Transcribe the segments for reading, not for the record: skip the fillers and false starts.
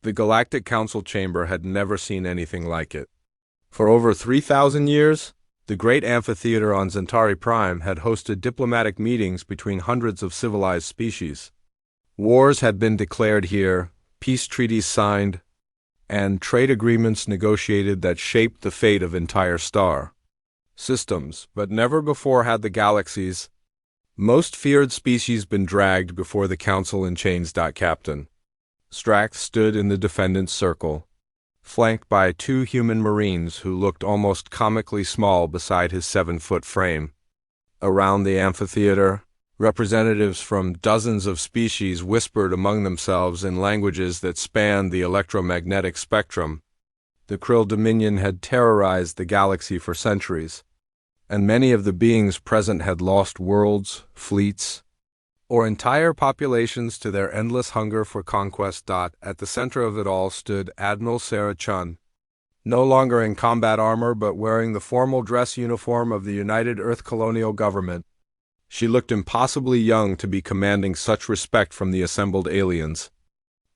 The Galactic Council chamber had never seen anything like it. For over 3,000 years, the great amphitheater on Centauri Prime had hosted diplomatic meetings between hundreds of civilized species. Wars had been declared here, peace treaties signed, and trade agreements negotiated that shaped the fate of entire star systems, but never before had the galaxy's most feared species been dragged before the Council in chains. Captain Strack stood in the defendant's circle, flanked by 2 human marines who looked almost comically small beside his 7-foot frame. Around the amphitheater, representatives from dozens of species whispered among themselves in languages that spanned the electromagnetic spectrum. The Krill Dominion had terrorized the galaxy for centuries, and many of the beings present had lost worlds, fleets, or entire populations to their endless hunger for conquest. At the center of it all stood Admiral Sarah Chun, no longer in combat armor but wearing the formal dress uniform of the United Earth Colonial Government. She looked impossibly young to be commanding such respect from the assembled aliens,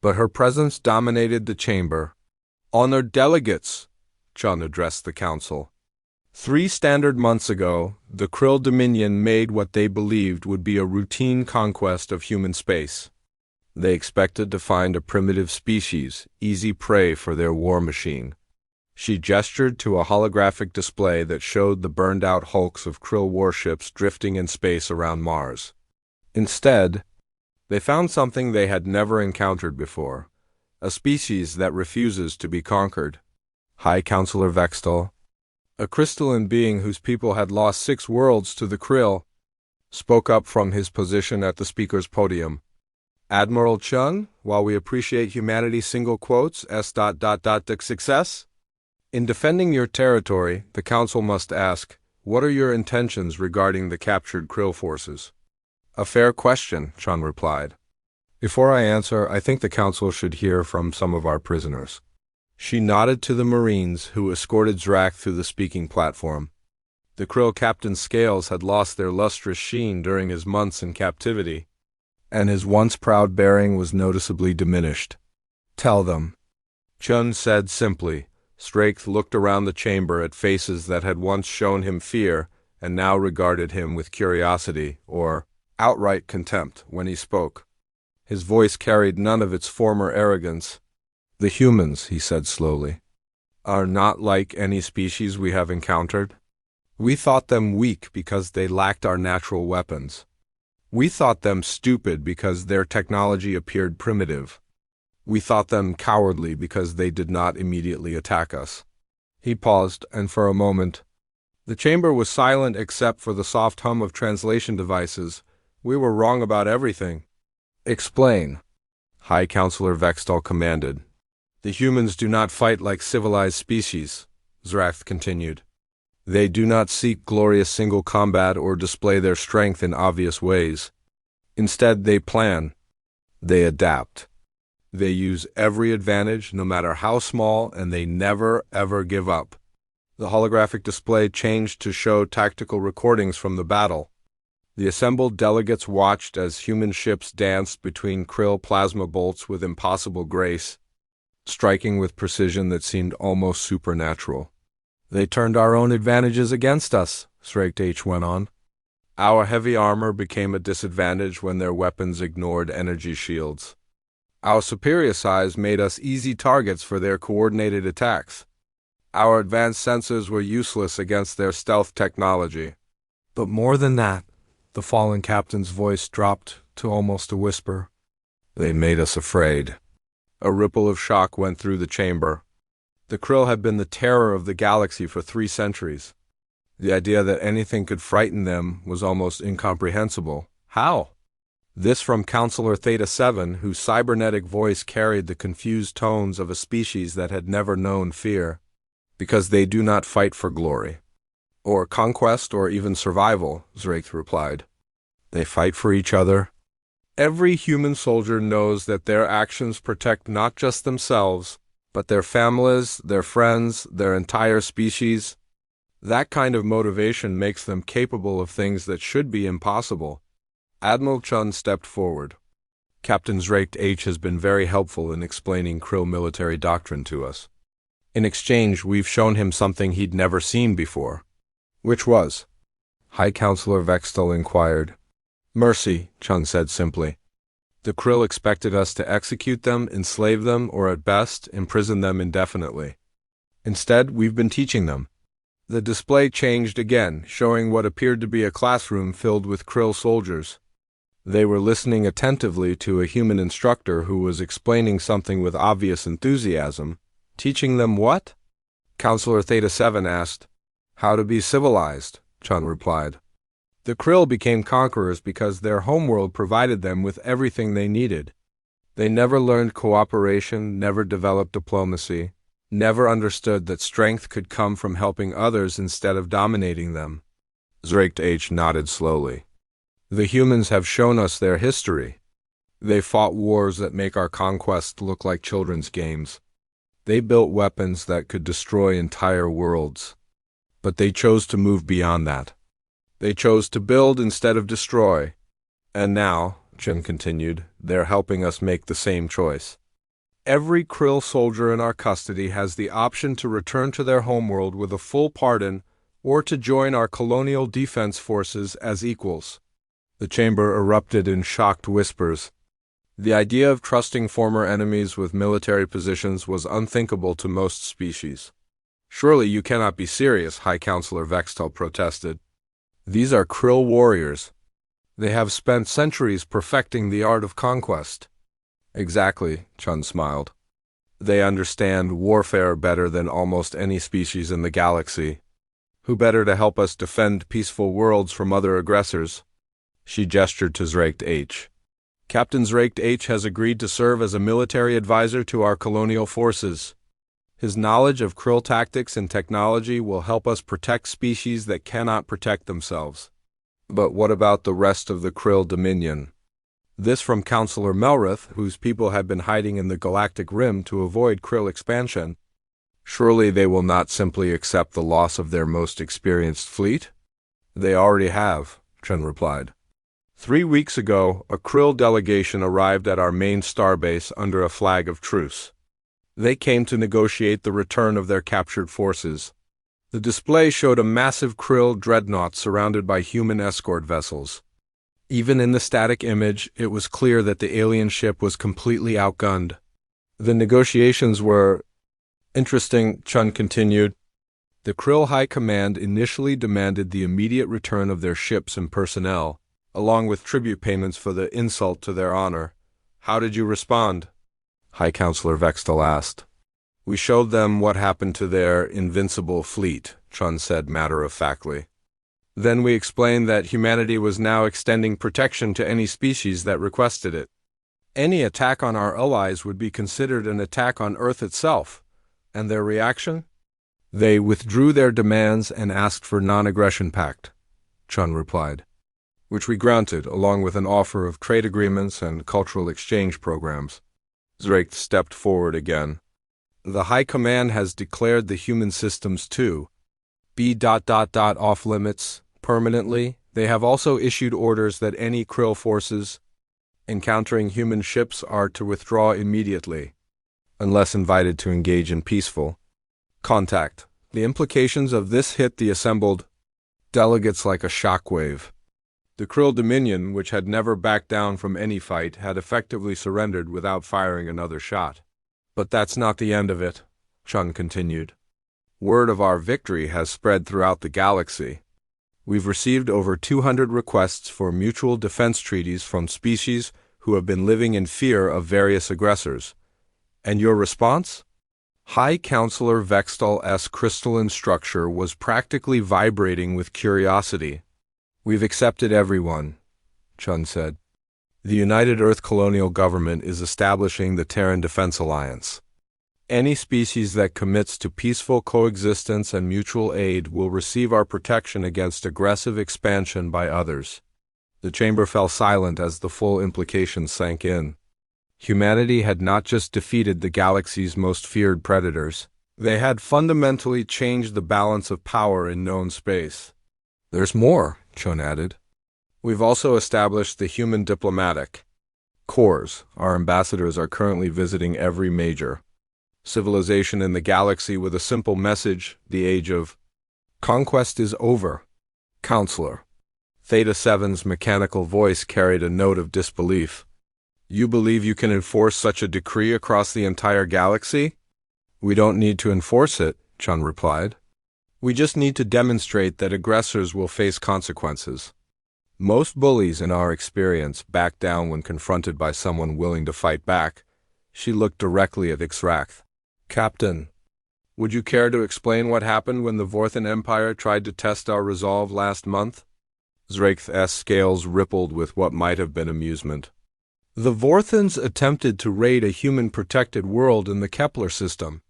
but her presence dominated the chamber. "Honored delegates," Chun addressed the council. 3 standard months ago, the Krill Dominion made what they believed would be a routine conquest of human space. They expected to find a primitive species, easy prey for their war machine. She gestured to a holographic display that showed the burned-out hulks of Krill warships drifting in space around Mars. Instead, they found something they had never encountered before, a species that refuses to be conquered. High Counselor Vextal, a crystalline being whose people had lost 6 worlds to the Krill, spoke up from his position at the speaker's podium. "Admiral Chun, while we appreciate humanity's success, in defending your territory, the Council must ask, what are your intentions regarding the captured Krill forces?" "A fair question," Chun replied. "Before I answer, I think the Council should hear from some of our prisoners." She nodded to the Marines who escorted Zrak through the speaking platform. The Krill captain's scales had lost their lustrous sheen during his months in captivity, and his once proud bearing was noticeably diminished. "Tell them," Chun said simply. Straith looked around the chamber at faces that had once shown him fear and now regarded him with curiosity or outright contempt when he spoke. His voice carried none of its former arrogance. "The humans," he said slowly, "are not like any species we have encountered. We thought them weak because they lacked our natural weapons. We thought them stupid because their technology appeared primitive. We thought them cowardly because they did not immediately attack us." He paused, and for a moment, the chamber was silent except for the soft hum of translation devices. "We were wrong about everything." "Explain," High Counselor Vextal commanded. "The humans do not fight like civilized species," Zrath continued. "They do not seek glorious single combat or display their strength in obvious ways. Instead, they plan. They adapt. They use every advantage, no matter how small, and they never, ever give up." The holographic display changed to show tactical recordings from the battle. The assembled delegates watched as human ships danced between Krill plasma bolts with impossible grace, striking with precision that seemed almost supernatural. "They turned our own advantages against us," Sraked H went on. "Our heavy armor became a disadvantage when their weapons ignored energy shields. Our superior size made us easy targets for their coordinated attacks. Our advanced sensors were useless against their stealth technology. But more than that," the fallen captain's voice dropped to almost a whisper, "they made us afraid." A ripple of shock went through the chamber. The Krill had been the terror of the galaxy for 3 centuries. The idea that anything could frighten them was almost incomprehensible. How? This from Counselor Theta 7, whose cybernetic voice carried the confused tones of a species that had never known fear. "Because they do not fight for glory, or conquest, or even survival," Zraith replied. "They fight for each other. Every human soldier knows that their actions protect not just themselves, but their families, their friends, their entire species. That kind of motivation makes them capable of things that should be impossible." Admiral Chun stepped forward. Captain Zraked H has been very helpful in explaining Krill military doctrine to us. In exchange, we've shown him something he'd never seen before. Which was? High Counselor Vextel inquired. Mercy, Chun said simply. The Krill expected us to execute them, enslave them, or at best, imprison them indefinitely. Instead, we've been teaching them. The display changed again, showing what appeared to be a classroom filled with Krill soldiers. They were listening attentively to a human instructor who was explaining something with obvious enthusiasm. Teaching them what? Counselor Theta-7 asked. How to be civilized, Chun replied. The Krill became conquerors because their homeworld provided them with everything they needed. They never learned cooperation, never developed diplomacy, never understood that strength could come from helping others instead of dominating them. Zraked H nodded slowly. The humans have shown us their history. They fought wars that make our conquest look like children's games. They built weapons that could destroy entire worlds. But they chose to move beyond that. They chose to build instead of destroy. And now, Chen continued, they're helping us make the same choice. Every Krill soldier in our custody has the option to return to their homeworld with a full pardon or to join our colonial defense forces as equals. The chamber erupted in shocked whispers. The idea of trusting former enemies with military positions was unthinkable to most species. Surely you cannot be serious, High Counselor Vextel protested. These are Krill warriors. They have spent centuries perfecting the art of conquest. Exactly, Chun smiled. They understand warfare better than almost any species in the galaxy. Who better to help us defend peaceful worlds from other aggressors? She gestured to Zraked H. Captain Zraked H has agreed to serve as a military advisor to our colonial forces. His knowledge of Krill tactics and technology will help us protect species that cannot protect themselves. But what about the rest of the Krill Dominion? This from Counselor Melrith, whose people had been hiding in the Galactic Rim to avoid Krill expansion. Surely they will not simply accept the loss of their most experienced fleet? They already have, Chen replied. 3 weeks ago, a Krill delegation arrived at our main starbase under a flag of truce. They came to negotiate the return of their captured forces. The display showed a massive Krill dreadnought surrounded by human escort vessels. Even in the static image, it was clear that the alien ship was completely outgunned. The negotiations were interesting, Chun continued. The Krill High Command initially demanded the immediate return of their ships and personnel, along with tribute payments for the insult to their honor. How did you respond? High Counselor Vextel asked. We showed them what happened to their invincible fleet, Chun said matter-of-factly. Then we explained that humanity was now extending protection to any species that requested it. Any attack on our allies would be considered an attack on Earth itself. And their reaction? They withdrew their demands and asked for non-aggression pact, Chun replied, which we granted along with an offer of trade agreements and cultural exchange programs. Zraked stepped forward again. The High Command has declared the human systems to be off limits permanently. They have also issued orders that any Krill forces encountering human ships are to withdraw immediately, unless invited to engage in peaceful contact. The implications of this hit the assembled delegates like a shockwave. The Krill Dominion, which had never backed down from any fight, had effectively surrendered without firing another shot. But that's not the end of it, Chun continued. Word of our victory has spread throughout the galaxy. We've received over 200 requests for mutual defense treaties from species who have been living in fear of various aggressors. And your response? High Counselor Vextal's crystalline structure was practically vibrating with curiosity. We've accepted everyone, Chun said. The United Earth Colonial Government is establishing the Terran Defense Alliance. Any species that commits to peaceful coexistence and mutual aid will receive our protection against aggressive expansion by others. The chamber fell silent as the full implications sank in. Humanity had not just defeated the galaxy's most feared predators. They had fundamentally changed the balance of power in known space. There's more, Chun added. We've also established the human diplomatic cores. Our ambassadors are currently visiting every major civilization in the galaxy with a simple message: the age of conquest is over. Counselor. Theta 7's mechanical voice carried a note of disbelief. You believe you can enforce such a decree across the entire galaxy? We don't need to enforce it, Chun replied. We just need to demonstrate that aggressors will face consequences. Most bullies, in our experience, back down when confronted by someone willing to fight back. She looked directly at Ixrath. Captain, would you care to explain what happened when the Vorthan Empire tried to test our resolve last month? Zraith's scales rippled with what might have been amusement. The Vorthans attempted to raid a human-protected world in the Kepler system.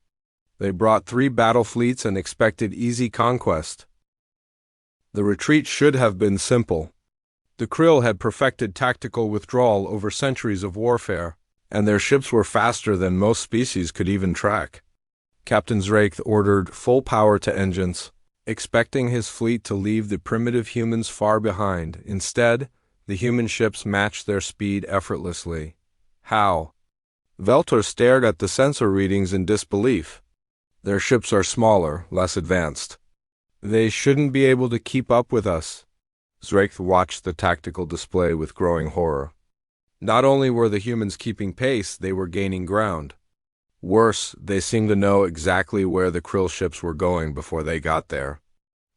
They brought 3 battle fleets and expected easy conquest. The retreat should have been simple. The Krill had perfected tactical withdrawal over centuries of warfare, and their ships were faster than most species could even track. Captain Zraith ordered full power to engines, expecting his fleet to leave the primitive humans far behind. Instead, the human ships matched their speed effortlessly. How? Veltor stared at the sensor readings in disbelief. Their ships are smaller, less advanced. They shouldn't be able to keep up with us. Zraith watched the tactical display with growing horror. Not only were the humans keeping pace, they were gaining ground. Worse, they seemed to know exactly where the Krill ships were going before they got there.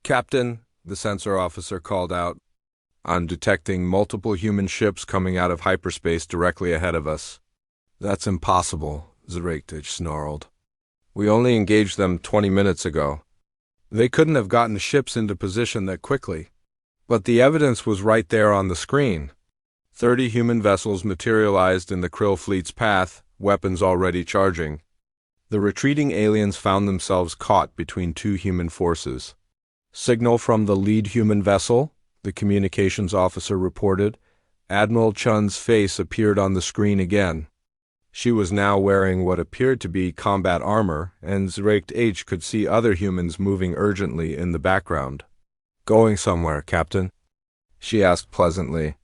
Captain, the sensor officer called out, I'm detecting multiple human ships coming out of hyperspace directly ahead of us. That's impossible, Zraith snarled. We only engaged them 20 minutes ago. They couldn't have gotten ships into position that quickly. But the evidence was right there on the screen. 30 human vessels materialized in the Krill fleet's path, weapons already charging. The retreating aliens found themselves caught between 2 human forces. Signal from the lead human vessel, the communications officer reported. Admiral Chun's face appeared on the screen again. She was now wearing what appeared to be combat armor, and Zraith could see other humans moving urgently in the background. Going somewhere, Captain? She asked pleasantly.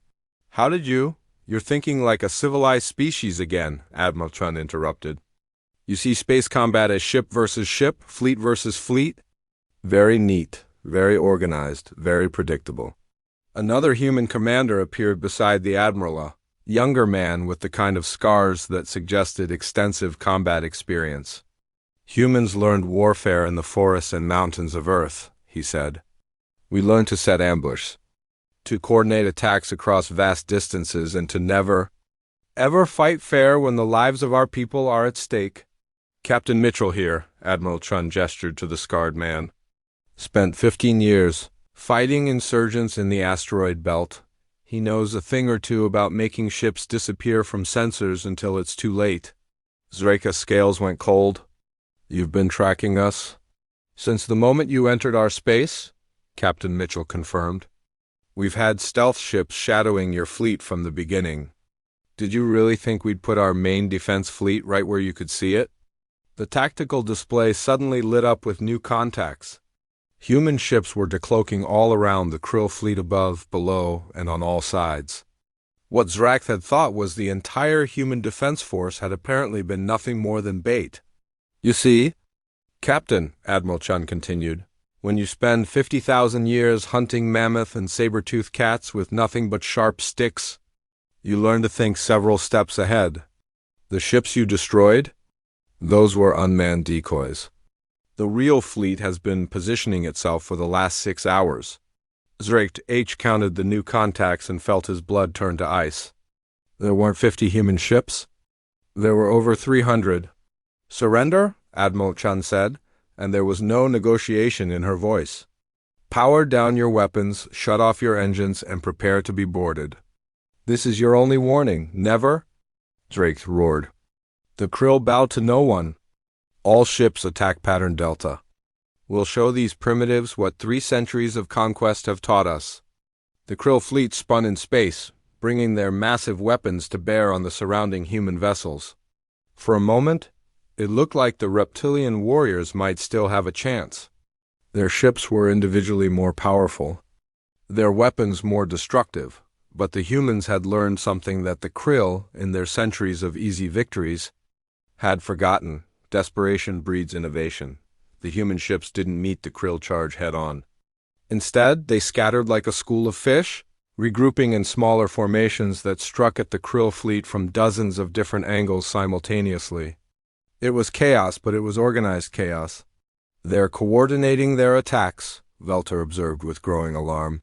How did you? You're thinking like a civilized species again, Admiral Chun interrupted. You see space combat as ship versus ship, fleet versus fleet? Very neat, very organized, very predictable. Another human commander appeared beside the Admiral, a younger man with the kind of scars that suggested extensive combat experience. Humans learned warfare in the forests and mountains of Earth, he said. We learned to set ambush, to coordinate attacks across vast distances, and to never, ever fight fair when the lives of our people are at stake. Captain Mitchell here, Admiral Chun gestured to the scarred man. Spent 15 years fighting insurgents in the asteroid belt. He knows a thing or two about making ships disappear from sensors until it's too late. Zraith's scales went cold. You've been tracking us? Since the moment you entered our space? Captain Mitchell confirmed. We've had stealth ships shadowing your fleet from the beginning. Did you really think we'd put our main defense fleet right where you could see it? The tactical display suddenly lit up with new contacts. Human ships were decloaking all around the Krill fleet above, below, and on all sides. What Zraith had thought was the entire human defense force had apparently been nothing more than bait. You see, Captain, Admiral Chun continued, when you spend 50,000 years hunting mammoth and saber-toothed cats with nothing but sharp sticks, you learn to think several steps ahead. The ships you destroyed? Those were unmanned decoys. The real fleet has been positioning itself for the last 6 hours. Zraith counted the new contacts and felt his blood turn to ice. There weren't 50 human ships? There were over 300. Surrender? Admiral Chun said, and there was no negotiation in her voice. Power down your weapons, shut off your engines, and prepare to be boarded. This is your only warning. Never? Zraith roared. The Krill bow to no one. All ships attack pattern Delta. We'll show these primitives what 3 centuries of conquest have taught us. The Krill fleet spun in space, bringing their massive weapons to bear on the surrounding human vessels. For a moment, it looked like the reptilian warriors might still have a chance. Their ships were individually more powerful, their weapons more destructive, But the humans had learned something that the Krill, in their centuries of easy victories, had forgotten. Desperation breeds innovation. The human ships didn't meet the Krill charge head-on. Instead, they scattered like a school of fish, regrouping in smaller formations that struck at the Krill fleet from dozens of different angles simultaneously. It was chaos, but it was organized chaos. "They're coordinating their attacks," Velter observed with growing alarm.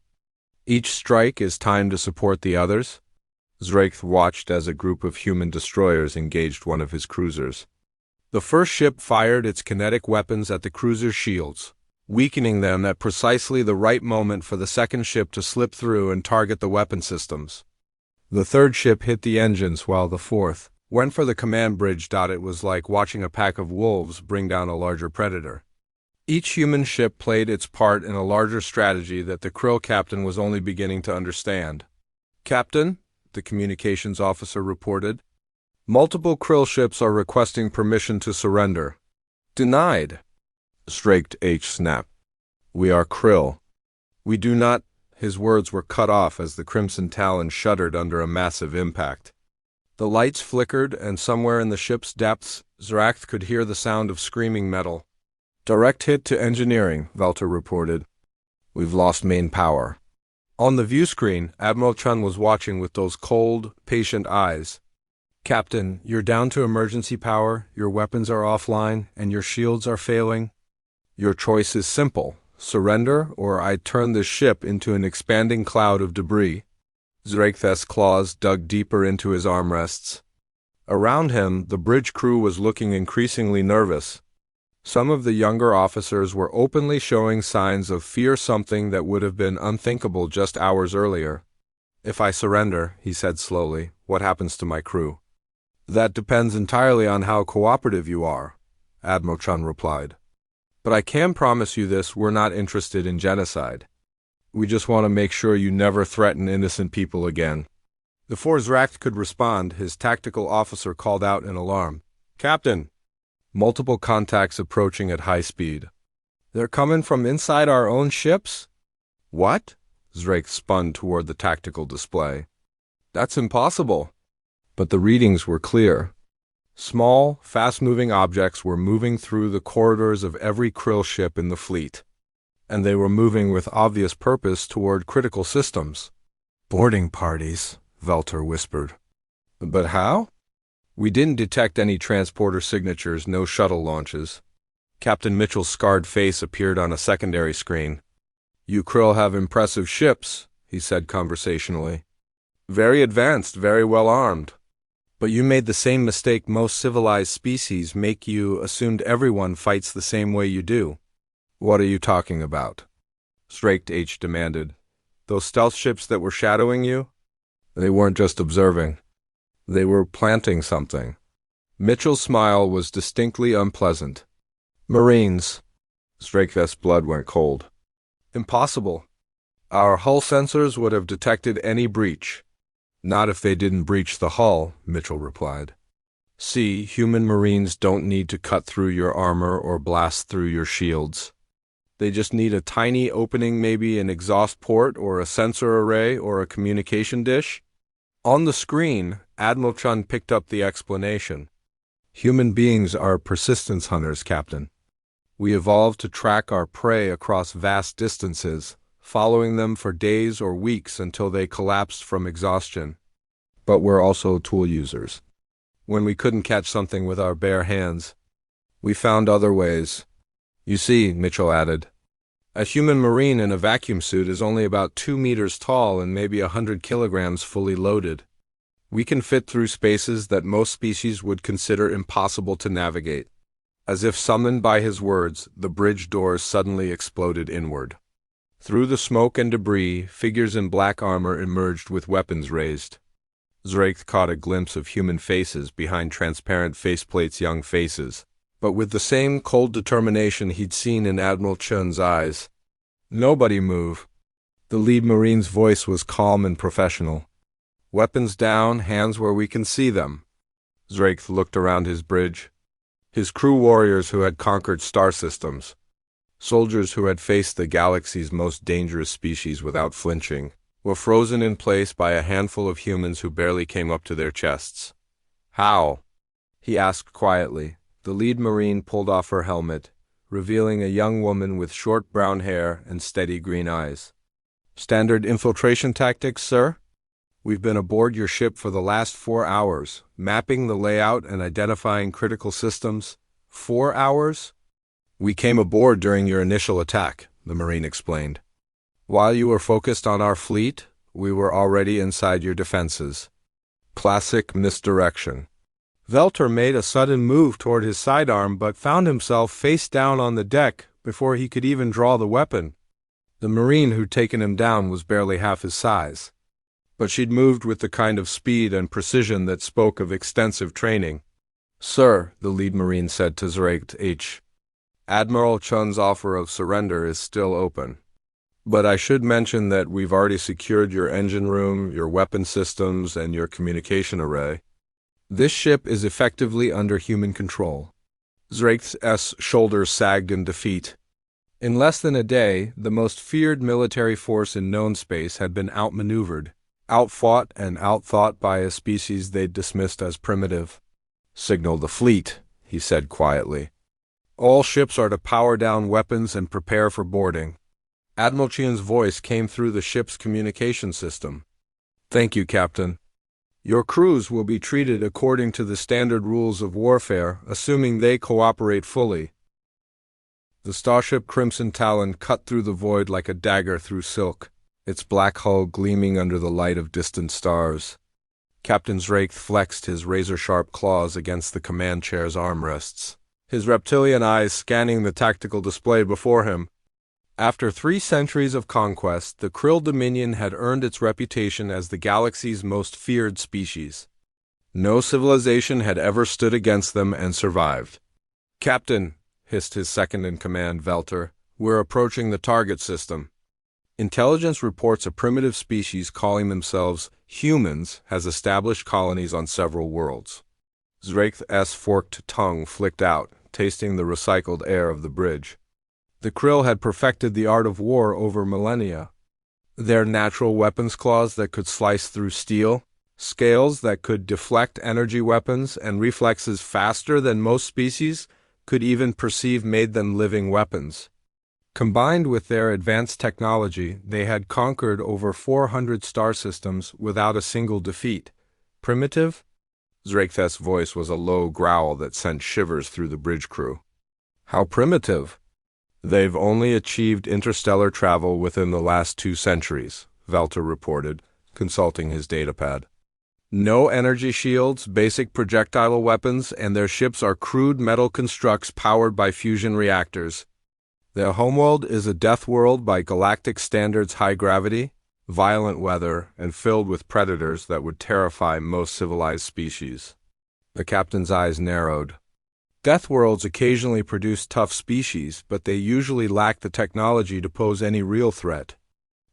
"Each strike is timed to support the others." Zraith watched as a group of human destroyers engaged one of his cruisers. The first ship fired its kinetic weapons at the cruiser's shields, weakening them at precisely the right moment for the second ship to slip through and target the weapon systems. The third ship hit the engines while the fourth went for the command bridge. It was like watching a pack of wolves bring down a larger predator. Each human ship played its part in a larger strategy that the Krill captain was only beginning to understand. "Captain," the communications officer reported, "multiple Krill ships are requesting permission to surrender." "Denied," Straked H snapped. "We are Krill. We do not—" His words were cut off as the Crimson Talon shuddered under a massive impact. The lights flickered, and somewhere in the ship's depths, Zracht could hear the sound of screaming metal. "Direct hit to engineering," Velter reported. "We've lost main power." On the view screen, Admiral Chun was watching with those cold, patient eyes. "Captain, you're down to emergency power, your weapons are offline, and your shields are failing. Your choice is simple: surrender, or I turn this ship into an expanding cloud of debris." Zraith's claws dug deeper into his armrests. Around him, the bridge crew was looking increasingly nervous. Some of the younger officers were openly showing signs of fear, something that would have been unthinkable just hours earlier. "If I surrender," he said slowly, "what happens to my crew?" "That depends entirely on how cooperative you are," Admiral Chun replied. "But I can promise you this: we're not interested in genocide. We just want to make sure you never threaten innocent people again." Before Zracht could respond, his tactical officer called out in alarm, "Captain! Multiple contacts approaching at high speed. They're coming from inside our own ships?" "What?" Zracht spun toward the tactical display. "That's impossible." But the readings were clear. Small, fast-moving objects were moving through the corridors of every Krill ship in the fleet, and they were moving with obvious purpose toward critical systems. "Boarding parties," Velter whispered. "But how?" "We didn't detect any transporter signatures, no shuttle launches." Captain Mitchell's scarred face appeared on a secondary screen. "You Krill have impressive ships," he said conversationally. "Very advanced, very well armed. But you made the same mistake most civilized species make. You assumed everyone fights the same way you do." "What are you talking about?" Straked H demanded. "Those stealth ships that were shadowing you? They weren't just observing. They were planting something." Mitchell's smile was distinctly unpleasant. "Marines." Straketh's blood went cold. "Impossible. Our hull sensors would have detected any breach." "Not if they didn't breach the hull," Mitchell replied. "See, human Marines don't need to cut through your armor or blast through your shields. They just need a tiny opening, maybe an exhaust port or a sensor array or a communication dish." On the screen, Admiral Chun picked up the explanation. "Human beings are persistence hunters, Captain. We evolved to track our prey across vast distances, following them for days or weeks until they collapsed from exhaustion. But we're also tool users. When we couldn't catch something with our bare hands, we found other ways. You see," Mitchell added, "a human Marine in a vacuum suit is only about 2 meters tall and maybe 100 kilograms fully loaded. We can fit through spaces that most species would consider impossible to navigate." As if summoned by his words, the bridge doors suddenly exploded inward. Through the smoke and debris, figures in black armor emerged with weapons raised. Zraith caught a glimpse of human faces behind transparent faceplates, young faces, but with the same cold determination he'd seen in Admiral Chun's eyes. "Nobody move." The lead Marine's voice was calm and professional. "Weapons down, hands where we can see them." Zraith looked around his bridge. His crew warriors who had conquered star systems. Soldiers who had faced the galaxy's most dangerous species without flinching. were frozen in place by a handful of humans who barely came up to their chests. "How?" he asked quietly. The lead Marine pulled off her helmet, revealing a young woman with short brown hair and steady green eyes. "Standard infiltration tactics, sir? We've been aboard your ship for the last 4 hours, mapping the layout and identifying critical systems." 4 hours? "We came aboard during your initial attack," the Marine explained. "While you were focused on our fleet, we were already inside your defenses." Classic misdirection. Velter made a sudden move toward his sidearm but found himself face down on the deck before he could even draw the weapon. The Marine who'd taken him down was barely half his size, but she'd moved with the kind of speed and precision that spoke of extensive training. "Sir," the lead Marine said to Zrakth H., "Admiral Chun's offer of surrender is still open. But I should mention that we've already secured your engine room, your weapon systems, and your communication array. This ship is effectively under human control." Zrakth's shoulders sagged in defeat. In less than a day, the most feared military force in known space had been outmaneuvered, outfought, and outthought by a species they'd dismissed as primitive. "Signal the fleet," he said quietly. "All ships are to power down weapons and prepare for boarding." Admiral Chian's voice came through the ship's communication system. "Thank you, Captain. Your crews will be treated according to the standard rules of warfare, assuming they cooperate fully." The starship Crimson Talon cut through the void like a dagger through silk, its black hull gleaming under the light of distant stars. Captain Zrakth flexed his razor-sharp claws against the command chair's armrests, his reptilian eyes scanning the tactical display before him. After 3 centuries of conquest, the Krill Dominion had earned its reputation as the galaxy's most feared species. No civilization had ever stood against them and survived. "Captain," hissed his second-in-command, Velter, "we're approaching the target system. Intelligence reports a primitive species calling themselves humans has established colonies on several worlds." Zrakth's forked tongue flicked out, tasting the recycled air of the bridge. The Krill had perfected the art of war over millennia. Their natural weapons claws that could slice through steel, scales that could deflect energy weapons, and reflexes faster than most species could even perceive made them living weapons. Combined with their advanced technology, they had conquered over 400 star systems without a single defeat. Primitive? Zrakth's voice was a low growl that sent shivers through the bridge crew. "How primitive?" "They've only achieved interstellar travel within the last 2 centuries, Velter reported, consulting his datapad. "No energy shields, basic projectile weapons, and their ships are crude metal constructs powered by fusion reactors. Their homeworld is a death world by galactic standards, high gravity, violent weather, and filled with predators that would terrify most civilized species." The captain's eyes narrowed. Death worlds occasionally produce tough species, but they usually lack the technology to pose any real threat.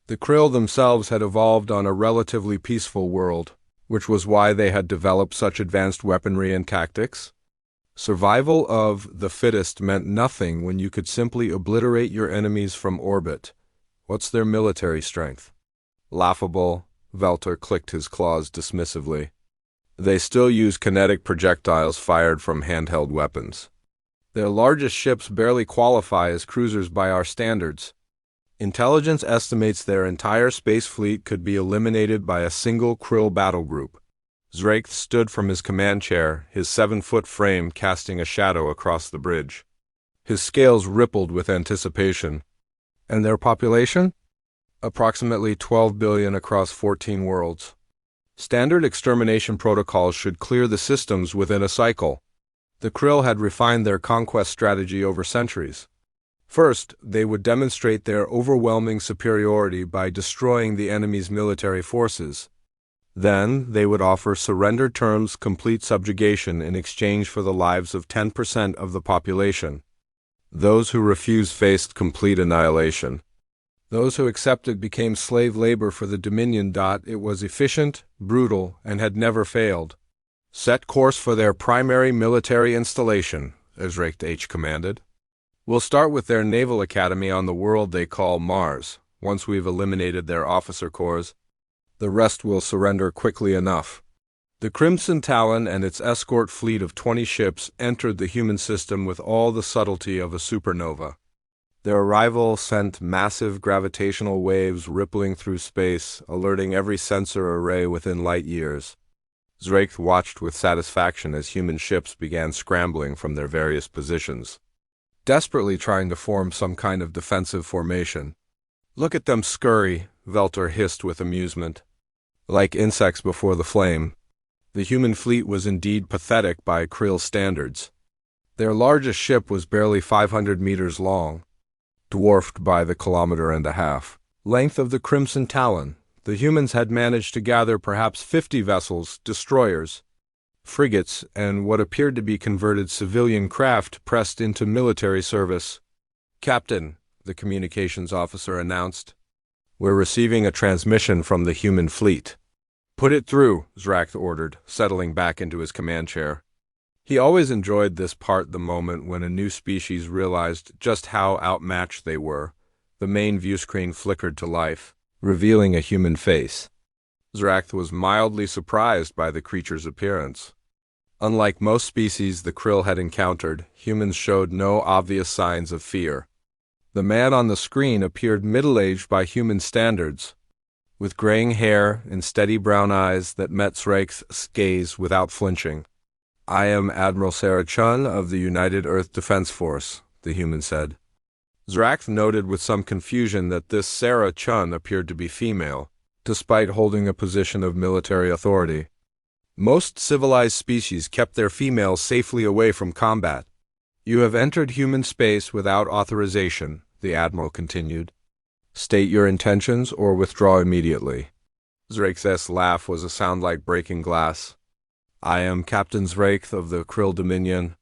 The Krill themselves had evolved on a relatively peaceful world, which was why they had developed such advanced weaponry and tactics. Survival of the fittest meant nothing when you could simply obliterate your enemies from orbit. What's their military strength? Laughable, Velter clicked his claws dismissively. They still use kinetic projectiles fired from handheld weapons. Their largest ships barely qualify as cruisers by our standards. Intelligence estimates their entire space fleet could be eliminated by a single Krill battle group. Zrakth stood from his command chair, his 7-foot frame casting a shadow across the bridge. His scales rippled with anticipation. "And their population?" "Approximately 12 billion across 14 worlds. Standard extermination protocols should clear the systems within a cycle." The Krill had refined their conquest strategy over centuries. First, they would demonstrate their overwhelming superiority by destroying the enemy's military forces. Then, they would offer surrender terms, complete subjugation in exchange for the lives of 10% of the population. Those who refused faced complete annihilation. Those who accepted became slave labor for the Dominion. It was efficient, brutal, and had never failed. "Set course for their primary military installation," Zrakth H. commanded. "We'll start with their naval academy on the world they call Mars. Once we've eliminated their officer corps, The rest will surrender quickly enough. The Crimson Talon and its escort fleet of 20 ships entered the human system with all the subtlety of a supernova. Their arrival sent massive gravitational waves rippling through space, alerting every sensor array within light years. Zrakth watched with satisfaction as human ships began scrambling from their various positions, desperately trying to form some kind of defensive formation. "Look at them scurry," Veltor hissed with amusement. Like insects before the flame. The human fleet was indeed pathetic by Krill standards. Their largest ship was barely 500 meters long, dwarfed by the kilometer-and-a-half length of the Crimson Talon. The humans had managed to gather perhaps 50 vessels, destroyers, frigates, and what appeared to be converted civilian craft pressed into military service. "Captain," the communications officer announced, "we're receiving a transmission from the human fleet." "Put it through," Zrakth ordered, settling back into his command chair. He always enjoyed this part, the moment when a new species realized just how outmatched they were. The main viewscreen flickered to life, revealing a human face. Zrakth was mildly surprised by the creature's appearance. Unlike most species the Krill had encountered, humans showed no obvious signs of fear. The man on the screen appeared middle-aged by human standards, with graying hair and steady brown eyes that met Zrakth's gaze without flinching. "I am Admiral Sarah Chun of the United Earth Defense Force," the human said. Zrakth noted with some confusion that this Sarah Chun appeared to be female, despite holding a position of military authority. Most civilized species kept their females safely away from combat. "You have entered human space without authorization," the Admiral continued. "State your intentions or withdraw immediately." Zrakth's laugh was a sound like breaking glass. "I am Captain Zrakth of the Krill Dominion.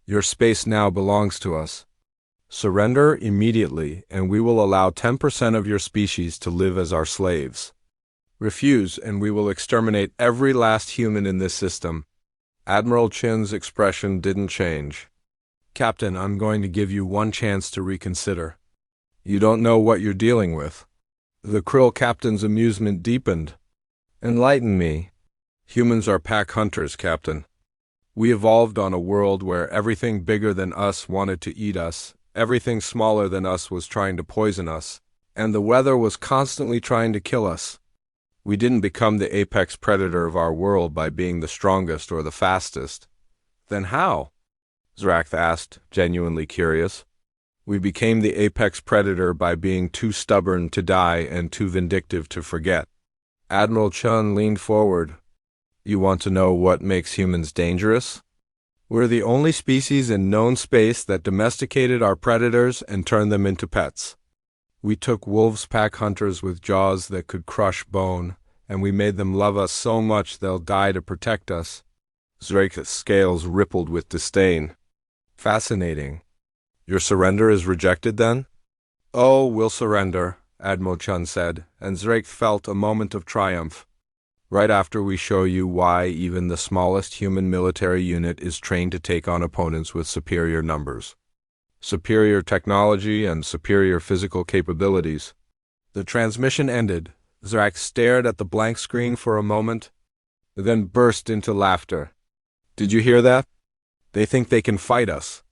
Your space now belongs to us. Surrender immediately, and we will allow 10% of your species to live as our slaves. Refuse, and we will exterminate every last human in this system." Admiral Chin's expression didn't change. "Captain, I'm going to give you one chance to reconsider. You don't know what you're dealing with." The Krill captain's amusement deepened. "Enlighten me." "Humans are pack hunters, Captain. We evolved on a world where everything bigger than us wanted to eat us, everything smaller than us was trying to poison us, and the weather was constantly trying to kill us. We didn't become the apex predator of our world by being the strongest or the fastest." "Then how?" Zrakth asked, genuinely curious. "We became the apex predator by being too stubborn to die and too vindictive to forget." Admiral Chun leaned forward. "You want to know what makes humans dangerous? We're the only species in known space that domesticated our predators and turned them into pets. We took wolves pack hunters with jaws that could crush bone, and we made them love us so much they'll die to protect us." Zrakth's scales rippled with disdain. "Fascinating. Your surrender is rejected, then?" "Oh, we'll surrender," Admiral Chun said, and Zrakth felt a moment of triumph. "Right after we show you why even the smallest human military unit is trained to take on opponents with superior numbers, superior technology, and superior physical capabilities." The transmission ended. Zrakth stared at the blank screen for a moment, then burst into laughter. "Did you hear that? They think they can fight us.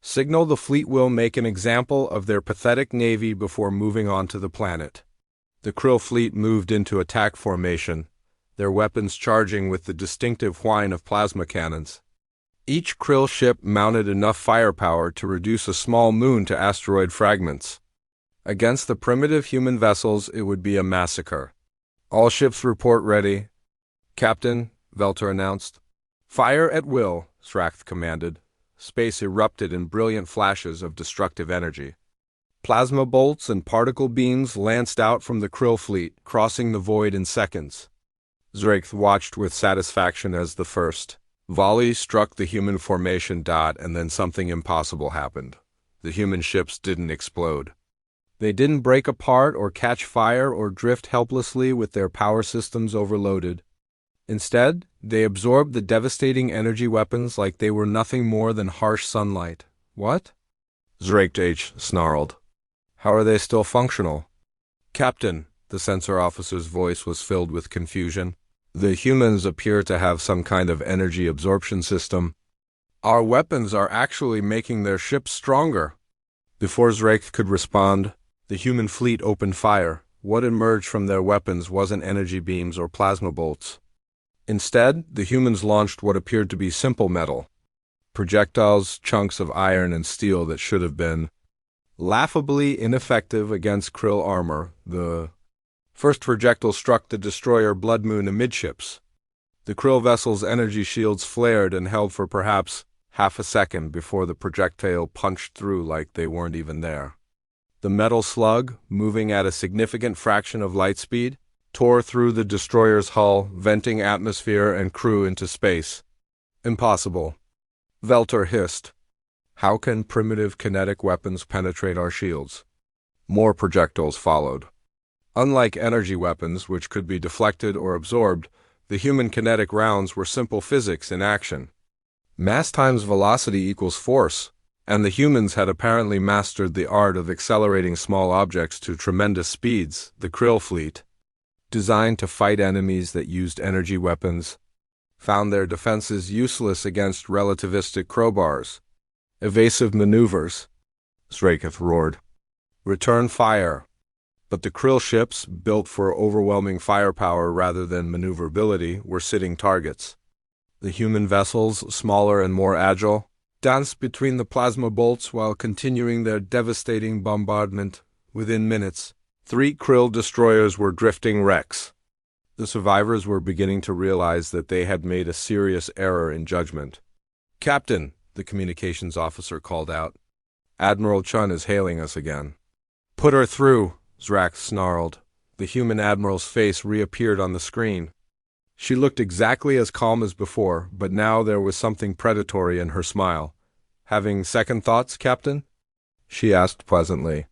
Signal the fleet will make an example of their pathetic navy before moving on to the planet." The Krill fleet moved into attack formation, their weapons charging with the distinctive whine of plasma cannons. Each Krill ship mounted enough firepower to reduce a small moon to asteroid fragments. Against the primitive human vessels, it would be a massacre. "All ships report ready, Captain," Veltor announced. "Fire at will," Zrakth commanded. Space erupted in brilliant flashes of destructive energy. Plasma bolts and particle beams lanced out from the Krill fleet, crossing the void in seconds. Zrakth watched with satisfaction as the first volley struck the human formation dot, and then something impossible happened. The human ships didn't explode. They didn't break apart or catch fire or drift helplessly with their power systems overloaded. Instead, they absorbed the devastating energy weapons like they were nothing more than harsh sunlight. "What?" Zrakth snarled. "How are they still functional?" "Captain," The sensor officer's voice was filled with confusion. The humans appear to have some kind of energy absorption system. Our weapons are actually making their ships stronger. Before Zrake could respond, the human fleet opened fire. What emerged from their weapons wasn't energy beams or plasma bolts. Instead, the humans launched what appeared to be simple metal. Projectiles, chunks of iron and steel that should have been laughably ineffective against krill armor. The first projectile struck the destroyer Blood Moon amidships. The krill vessel's energy shields flared and held for perhaps half a second before the projectile punched through like they weren't even there. The metal slug, moving at a significant fraction of light speed, tore through the destroyer's hull, venting atmosphere and crew into space. Impossible. Veltor hissed. How can primitive kinetic weapons penetrate our shields? More projectiles followed. Unlike energy weapons, which could be deflected or absorbed, the human kinetic rounds were simple physics in action. Mass times velocity equals force, and the humans had apparently mastered the art of accelerating small objects to tremendous speeds. The krill fleet, designed to fight enemies that used energy weapons, found their defenses useless against relativistic crowbars. Evasive maneuvers, Zraketh roared. Return fire. But the krill ships, built for overwhelming firepower rather than maneuverability, were sitting targets. The human vessels, smaller and more agile, danced between the plasma bolts while continuing their devastating bombardment. Within minutes, 3 krill destroyers were drifting wrecks. The survivors were beginning to realize that they had made a serious error in judgment. "Captain," the communications officer called out. "Admiral Chun is hailing us again." "Put her through," Zrak snarled. The human admiral's face reappeared on the screen. She looked exactly as calm as before, but now there was something predatory in her smile. "Having second thoughts, Captain?" she asked pleasantly.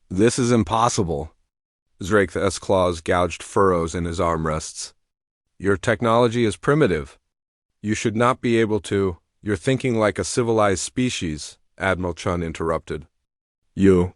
"This is impossible." Zraketh's claws gouged furrows in his armrests. "Your technology is primitive. You should not be able to. You're thinking like a civilized species," Admiral Chun interrupted. "You